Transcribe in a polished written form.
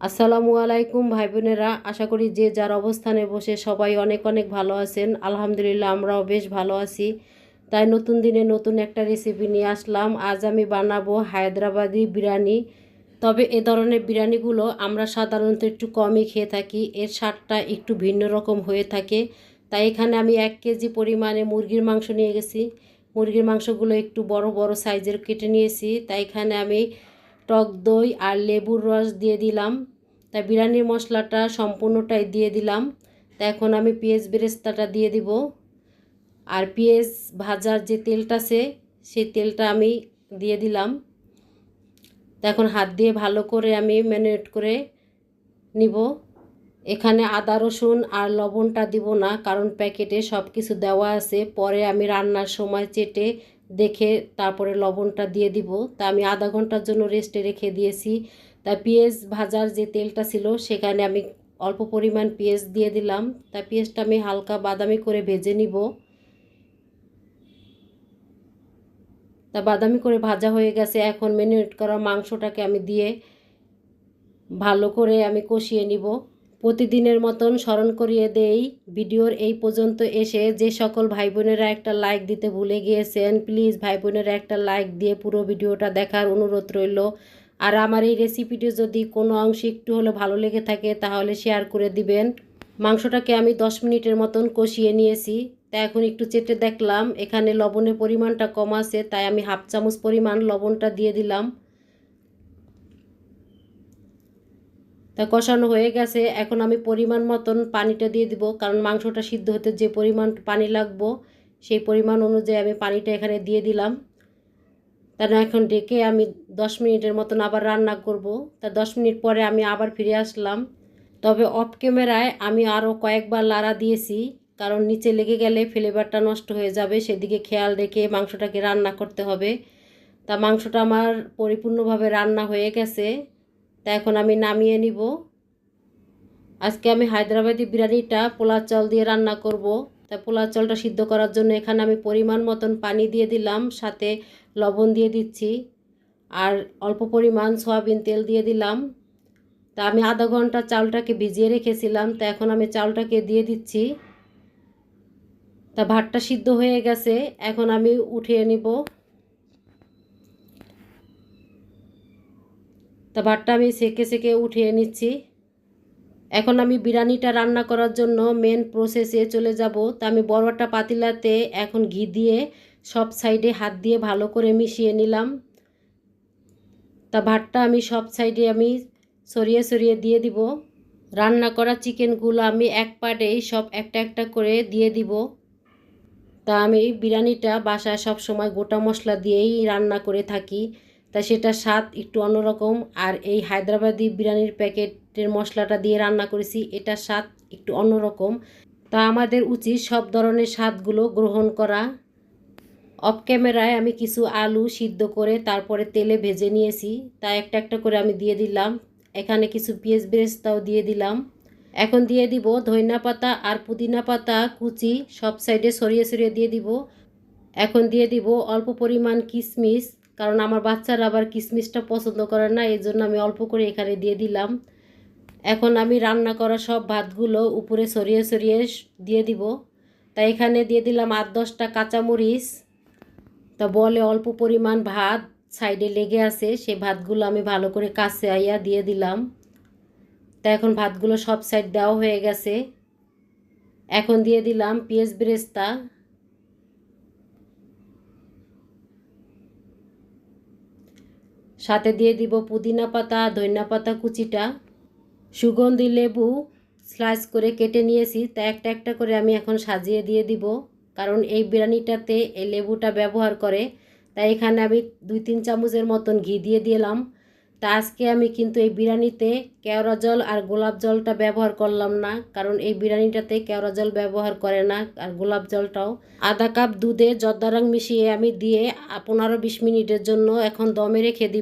আসসালামু আলাইকুম ভাই বোনেরা, আশা করি যে যার অবস্থানে বসে সবাই অনেক অনেক ভালো আছেন। আলহামদুলিল্লাহ আমরাও বেশ ভালো আছি। তাই নতুন দিনে নতুন একটা রেসিপি নিয়ে আসলাম। আজ আমি বানাবো হায়দ্রাবাদি বিরিয়ানি। তবে এ ধরনের বিরিয়ানিগুলো আমরা সাধারণত একটু কমই খেয়ে থাকি, এর স্বাদটা একটু ভিন্ন রকম হয়ে থাকে। তাই এখানে আমি 1 কেজি পরিমাণে মুরগির মাংস নিয়ে গেছি। মুরগির মাংসগুলো একটু বড় বড় সাইজের কেটে নিয়েছি। তাই এখানে আমি টক দই আর লেবুর রস দিয়ে দিলাম। তাই বিরিয়ানির মশলাটা সম্পূর্ণটাই দিয়ে দিলাম। তা এখন আমি পেঁয়াজ বেরেস্তাটা দিয়ে দিব। আর পেঁয়াজ ভাজার যে তেলটা আছে সেই তেলটা আমি দিয়ে দিলাম। তা এখন হাত দিয়ে ভালো করে আমি ম্যারিনেট করে নিব। এখানে আদা রসুন আর লবণটা দিব না, কারণ প্যাকেটে সব কিছু দেওয়া আছে। পরে আমি রান্নার সময় চেটে দেখে তারপরে লবণটা দিয়ে দিব। তা আমি আধা ঘন্টার জন্য রেস্টে রেখে দিয়েছি। তা পেঁয়াজ ভাজার যে তেলটা ছিল সেখানে আমি অল্প পরিমাণ পেঁয়াজ দিয়ে দিলাম। তা পেঁয়াজটা আমি হালকা বাদামি করে ভেজে নিব। তা বাদামি করে ভাজা হয়ে গেছে। এখন ম্যারিনেট করা মাংসটাকে আমি দিয়ে ভালো করে আমি কষিয়ে নিব। প্রতিদিনের মতন স্মরণ করিয়ে দেই, ভিডিওর এই পর্যন্ত এসে যে সকল ভাই বোনেরা একটা লাইক দিতে ভুলে গিয়েছেন, প্লিজ ভাই বোনেরা একটা লাইক দিয়ে পুরো ভিডিওটা দেখার অনুরোধ রইল। আর আমার এই রেসিপিটি যদি কোনো অংশে একটু হলে ভালো লেগে থাকে তাহলে শেয়ার করে দিবেন। মাংসটাকে আমি 10 মিনিটের মতন কষিয়ে নিয়েছি। তা এখন একটু চেটে দেখলাম এখানে লবণের পরিমাণটা কম আছে, তাই আমি হাফ চামচ পরিমাণ লবণটা দিয়ে দিলাম। তা কষানো হয়ে গেছে। এখন আমি পরিমাণ মতন পানিটা দিয়ে দিব, কারণ মাংসটা সিদ্ধ হতে যে পরিমাণ পানি লাগবো সেই পরিমাণ অনুযায়ী আমি পানিটা এখানে দিয়ে দিলাম। তারপর এখন ডেকে আমি 10 মিনিটের মতন আবার রান্না করব। তা 10 মিনিট পরে আমি আবার ফিরে আসলাম। তবে অফ ক্যামেরায় আমি আরও কয়েকবার লাড়া দিয়েছি, কারণ নিচে লেগে গেলে ফ্লেভারটা নষ্ট হয়ে যাবে, সেদিকে খেয়াল রেখে মাংসটাকে রান্না করতে হবে। তা মাংসটা আমার পরিপূর্ণভাবে রান্না হয়ে গেছে। তা এখন আমি নামিয়ে নিব। আজকে আমি হায়দ্রাবাদি বিরিয়ানিটা পোলাও চাল দিয়ে রান্না করব। তা পোলাও চালটা সিদ্ধ করার জন্য এখানে আমি পরিমাণ মতন পানি দিয়ে দিলাম, সাথে লবণ দিয়ে দিচ্ছি আর অল্প পরিমাণ সয়াবিন তেল দিয়ে দিলাম। তা আমি আধা ঘন্টা চালটাকে ভিজিয়ে রেখেছিলাম। তা এখন আমি চালটাকে দিয়ে দিচ্ছি। তা ভাতটা সিদ্ধ হয়ে গেছে, এখন আমি উঠিয়ে নিব। তা ভাতটা আমি সেকে সেকে উঠিয়ে নিচ্ছি। এখন আমি বিরিয়ানিটা রান্না করার জন্য মেন প্রসেসে চলে যাব। তা আমি বড় একটা পাতিলাতে এখন ঘি দিয়ে সব সাইডে হাত দিয়ে ভালো করে মিশিয়ে নিলাম। তা ভাতটা আমি সব সাইডে আমি সরিয়ে সরিয়ে দিয়ে দিব। রান্না করা চিকেনগুলো আমি এক পাটেই সব একটা একটা করে দিয়ে দিব। তা আমি বিরিয়ানিটা বাসায় সব সময় গোটা মশলা দিয়েই রান্না করে থাকি, তা সেটা স্বাদ একটু অন্যরকম। আর এই হায়দ্রাবাদি বিরিয়ানির প্যাকেটের মশলাটা দিয়ে রান্না করেছি, এটা স্বাদ একটু অন্যরকম। তা আমাদের উচিত সব ধরনের স্বাদগুলো গ্রহণ করা। অফ ক্যামেরায় আমি কিছু আলু সিদ্ধ করে তারপরে তেলে ভেজে নিয়েছি, তা একটা একটা করে আমি দিয়ে দিলাম। এখানে কিছু পেঁয়াজ বেরেস্তাও দিয়ে দিলাম। এখন দিয়ে দিব ধনিয়া পাতা আর পুদিনা পাতা কুচি, সব সাইডে সরিয়ে সরিয়ে দিয়ে দিব। এখন দিয়ে দিব অল্প পরিমাণ কিশমিশ, কারণ আমার বাচ্চারা আবার কিশমিশটা পছন্দ করে না, এই জন্য আমি অল্প করে এখানে দিয়ে দিলাম। এখন আমি রান্না করা সব ভাতগুলো উপরে সরিয়ে সরিয়ে দিয়ে দিব। তাই এখানে দিয়ে দিলাম 8-10টা কাঁচামরিচ। তা বলে অল্প পরিমাণ ভাত সাইডে লেগে আছে, সেই ভাতগুলো আমি ভালো করে কাছে আইয়া দিয়ে দিলাম। তা এখন ভাতগুলো সব সাইড দেওয়া হয়ে গেছে। এখন দিয়ে দিলাম পেঁয়াজ বেরেস্তা, সাথে দিয়ে দিব পুদিনা পাতা ধনিয়া পাতা কুচিটা, সুগন্ধি লেবু স্লাইস করে কেটে নিয়েছি। তা একটা একটা করে আমি এখন সাজিয়ে দিয়ে দিব, কারণ এই বিরিয়ানিটাতে এই লেবুটা ব্যবহার করে। তাই এখানে আমি 2-3 চামচের মতন ঘি দিয়ে দিলাম। তা আজকে আমি কিন্তু এই বিরিয়ানিতে কেওড়া জল আর গোলাপ জলটা ব্যবহার করলাম না, কারণ এই বিরিয়ানিটাতে কেওড়া জল ব্যবহার করে না আর গোলাপ জলটাও। আধা কাপ দুধে জর্দা রং মিশিয়ে আমি দিয়ে 15-20 মিনিটের জন্য এখন দমে রেখে দিব।